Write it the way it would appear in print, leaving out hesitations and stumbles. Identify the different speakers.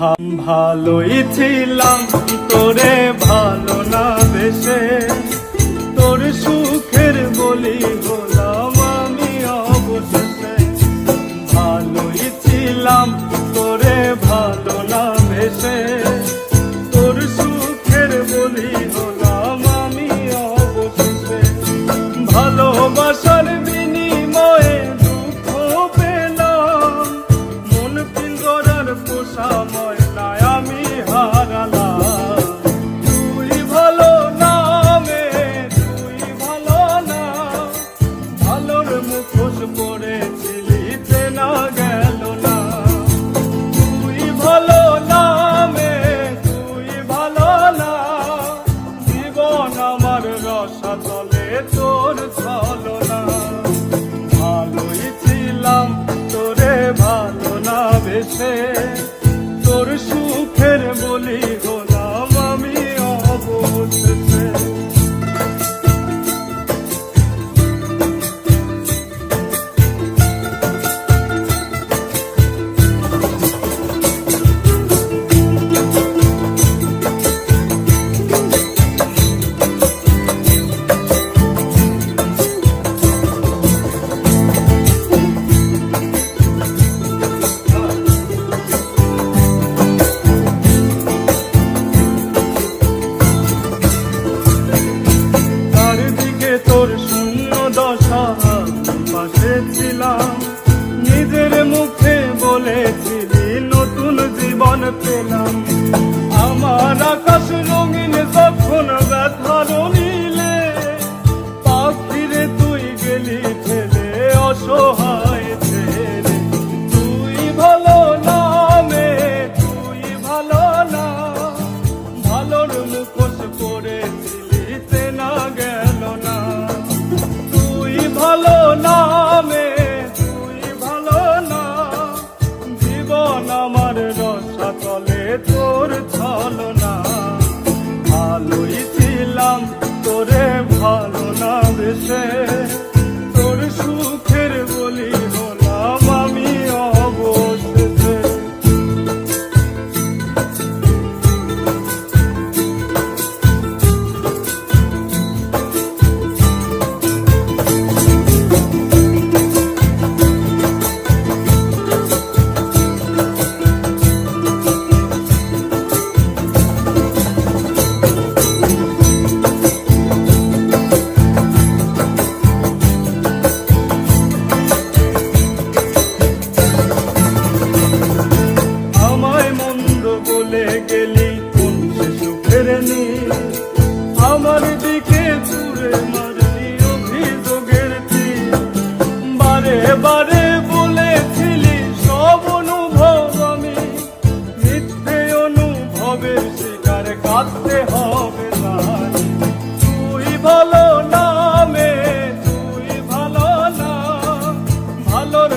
Speaker 1: ভালোই ছিলাম তোরে ভালো না বেশে, তোর সুখের বলি হলাম আমি অবশেষে। ভালোই ছিলাম তোরে ভালো না বেশে, তোর সুখের বলি হলাম আমি অবশেষে। ভালোবাসার বিনিময়ে দুঃখ পেলাম, মন পিঞ্জরার পোষা ময়নায় আমি হারালাম। তুই ভালো না মে, তুই ভালো না, ভালোর মুখোশ পড়েছিলি চেনা গেল না। তুই ভালো না মে, তুই ভালো না, জীবন আমার রসাতলে তোর ছলনা। ভালোই ছিলাম তোরে ভালো না বেশে, তোর সুখের বলি হলাম আমি অবশেষে। তোর শূন্য দশা পাশে ছিলাম, নিজের মুখে বলেছিলি নতুন জীবন পেলাম। আমার আকাশ রঙিন যখন ব্যথার নীলে, পাখিরে তুই গেলি ঠেলে অসহায় ছেলে। তুই ভালো না মে, তুই ভালো না, ভালোর মুখোশ পড়েছিলি চেনা গেল না। তুই ভালো না মে, তুই ভালো না, জীবন আমার রসাতলে তোর ছলনা। ভালোই ছিলাম তোরে ভালো না বেশে, তোর সুখের বলি হলাম আমি অবশেষে। গেলি কোন সে সুখের নীল, আমার দিকে ছুঁড়ে মারলি অভিযোগের তীর। বারে বারে বলেছিলি সব অনুভব আমি, মিথ্যে অনুভবের শিকার কাঁদতে